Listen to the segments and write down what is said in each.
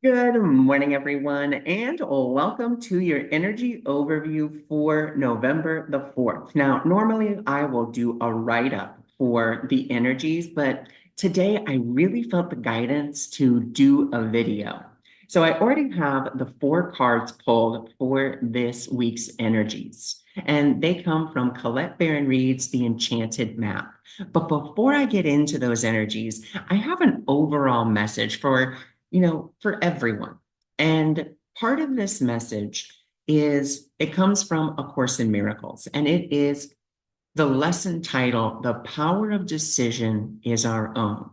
Good morning, everyone, and welcome to your energy overview for November the 4th. Now, normally I will do a write-up for the energies, but today I really felt the guidance to do a video. So I already have the four cards pulled for this week's energies, and they come from Colette Baron-Reid's The Enchanted Map. But before I get into those energies, I have an overall message for everyone. And part of this message is it comes from A Course in Miracles, and it is the lesson title, The Power of Decision is Our Own.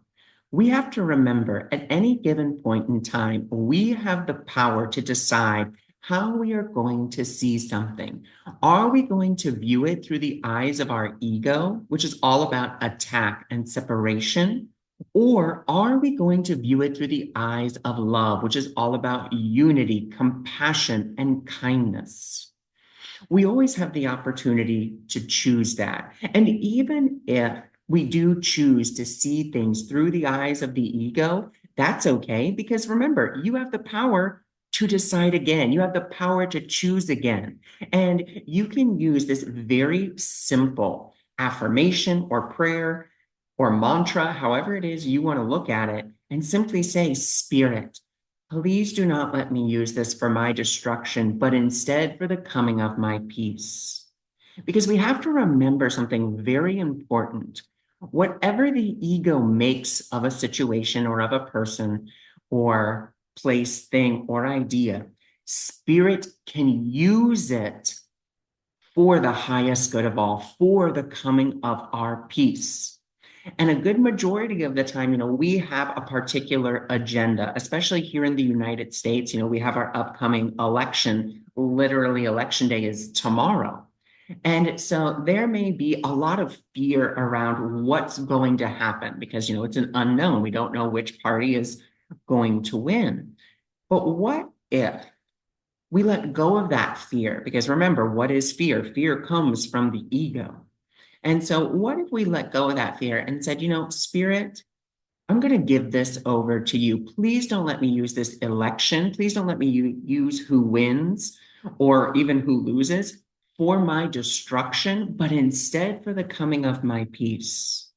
We have to remember at any given point in time, we have the power to decide how we are going to see something. Are we going to view it through the eyes of our ego, which is all about attack and separation? Or are we going to view it through the eyes of love, which is all about unity, compassion, and kindness? We always have the opportunity to choose that. And even if we do choose to see things through the eyes of the ego, that's okay. Because remember, you have the power to decide again. You have the power to choose again. And you can use this very simple affirmation or prayer or mantra, however it is you want to look at it, and simply say, Spirit, please do not let me use this for my destruction, but instead for the coming of my peace. Because we have to remember something very important. Whatever the ego makes of a situation or of a person or place, thing, or idea, spirit can use it for the highest good of all, for the coming of our peace. And a good majority of the time, we have a particular agenda, especially here in the United States. We have our upcoming election. Literally, election day is tomorrow. And so there may be a lot of fear around what's going to happen because, it's an unknown. We don't know which party is going to win. But what if we let go of that fear? Because remember, what is fear? Fear comes from the ego. And so, what if we let go of that fear and said, Spirit, I'm going to give this over to you. Please don't let me use this election. Please don't let me use who wins or even who loses for my destruction, but instead for the coming of my peace.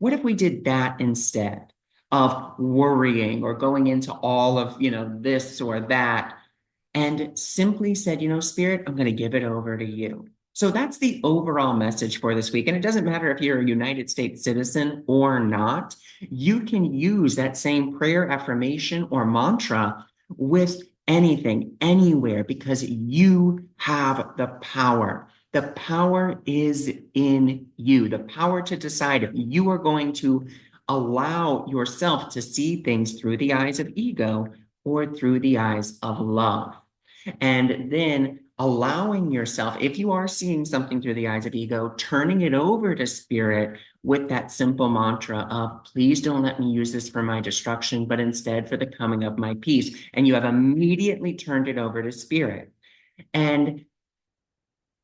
What if we did that instead of worrying or going into all of, this or that and simply said, Spirit, I'm going to give it over to you. So that's the overall message for this week. And it doesn't matter if you're a United States citizen or not, you can use that same prayer, affirmation, or mantra with anything, anywhere, because you have the power. The power is in you, the power to decide if you are going to allow yourself to see things through the eyes of ego or through the eyes of love. And then allowing yourself, if you are seeing something through the eyes of ego, turning it over to spirit with that simple mantra of, please don't let me use this for my destruction, but instead for the coming of my peace. And you have immediately turned it over to spirit. And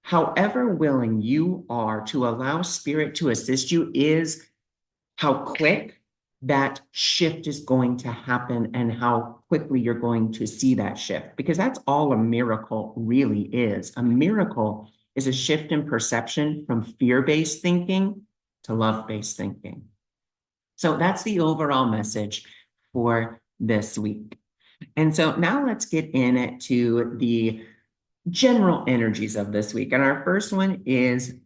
however willing you are to allow spirit to assist you is how quick that shift is going to happen and how quickly you're going to see that shift. Because that's all a miracle really is. A miracle is a shift in perception from fear-based thinking to love-based thinking. So that's the overall message for this week. And so now let's get into the general energies of this week. And our first one is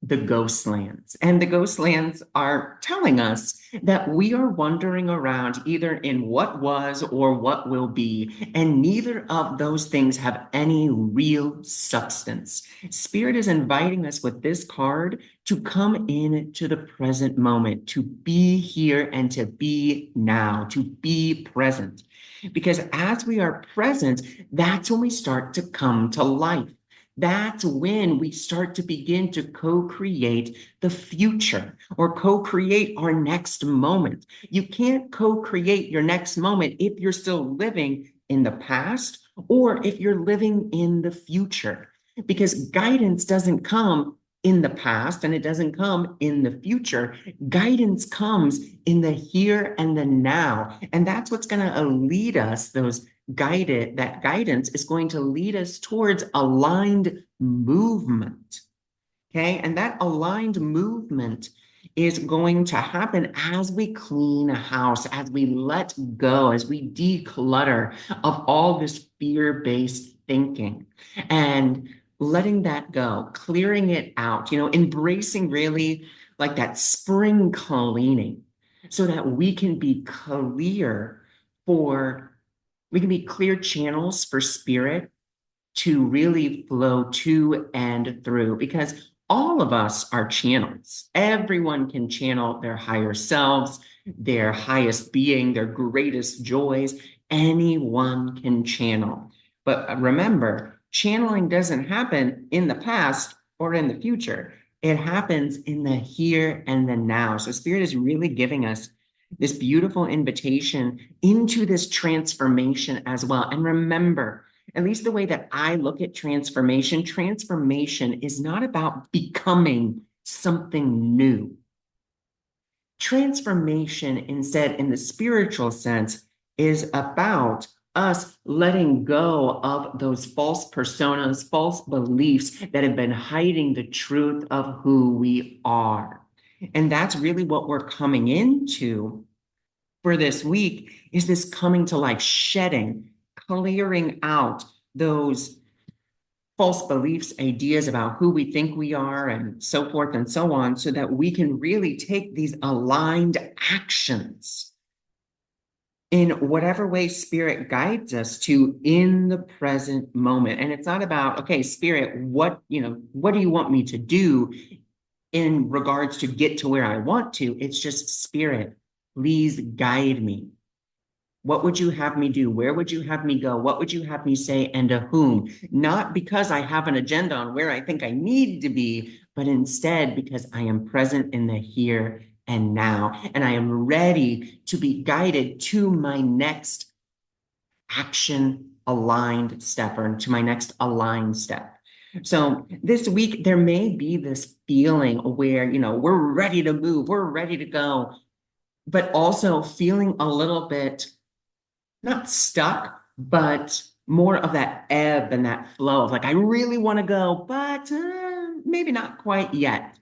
the Ghostlands. And the Ghostlands are telling us that we are wandering around either in what was or what will be, and neither of those things have any real substance. Spirit is inviting us with this card to come into the present moment, to be here and to be now, to be present. Because as we are present, that's when we start to come to life. That's when we start to begin to co-create the future or co-create our next moment. You can't co-create your next moment if you're still living in the past or if you're living in the future, because guidance doesn't come in the past and it doesn't come in the future. Guidance comes in the here and the now. And that's what's going to lead us, that guidance is going to lead us towards aligned movement. Okay. And that aligned movement is going to happen as we clean a house, as we let go, as we declutter of all this fear-based thinking and letting that go, clearing it out, embracing really like that spring cleaning so that we can be clear channels for spirit to really flow to and through, because all of us are channels. Everyone can channel their higher selves, their highest being, their greatest joys. Anyone can channel. But remember, channeling doesn't happen in the past or in the future. It happens in the here and the now. So Spirit is really giving us this beautiful invitation into this transformation as well. And remember, at least the way that I look at transformation is not about becoming something new. Transformation, instead, in the spiritual sense, is about us letting go of those false personas, false beliefs that have been hiding the truth of who we are. And that's really what we're coming into for this week, is this coming to life, shedding, clearing out those false beliefs, ideas about who we think we are, and so forth and so on, so that we can really take these aligned actions in whatever way Spirit guides us to in the present moment. And it's not about, okay, Spirit, what do you want me to do in regards to get to where I want to? It's just, Spirit, please guide me. What would you have me do? Where would you have me go? What would you have me say, and to whom? Not because I have an agenda on where I think I need to be, but instead because I am present in the here and now, and I am ready to be guided to my next action aligned step, or to my next aligned step. So this week, there may be this feeling where, we're ready to move, we're ready to go, but also feeling a little bit not stuck, but more of that ebb and that flow of like, I really want to go, but maybe not quite yet.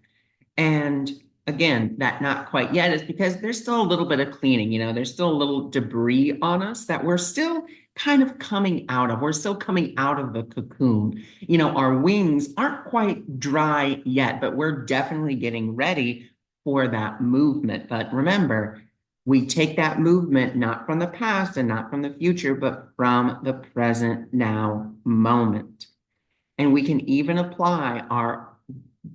And again, that not quite yet is because there's still a little bit of cleaning, there's still a little debris on us that we're still kind of coming out of. We're still coming out of the cocoon. Our wings aren't quite dry yet, but we're definitely getting ready for that movement. But remember, we take that movement not from the past and not from the future, but from the present now moment. And we can even apply our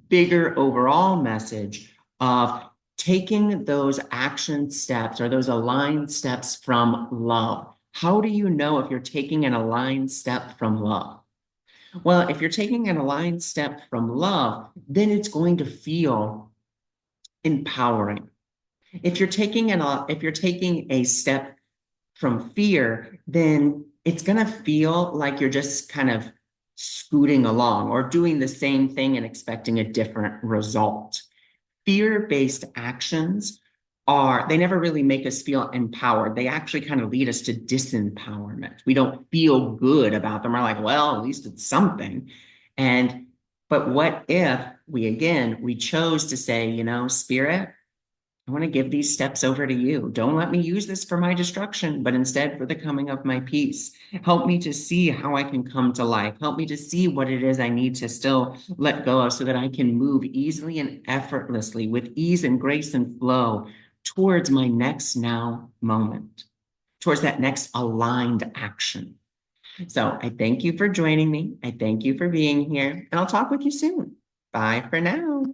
bigger overall message of taking those action steps or those aligned steps from love. How do you know if you're taking an aligned step from love? Well, if you're taking an aligned step from love, then it's going to feel empowering. If you're taking a step from fear, then it's going to feel like you're just kind of scooting along or doing the same thing and expecting a different result. Fear-based actions they never really make us feel empowered. They actually kind of lead us to disempowerment. We don't feel good about them. We're like, well, at least it's something. But what if we chose to say, Spirit, I want to give these steps over to you. Don't let me use this for my destruction, but instead for the coming of my peace. Help me to see how I can come to life. Help me to see what it is I need to still let go of so that I can move easily and effortlessly with ease and grace and flow towards my next now moment, towards that next aligned action. So I thank you for joining me. I thank you for being here, and I'll talk with you soon. Bye for now.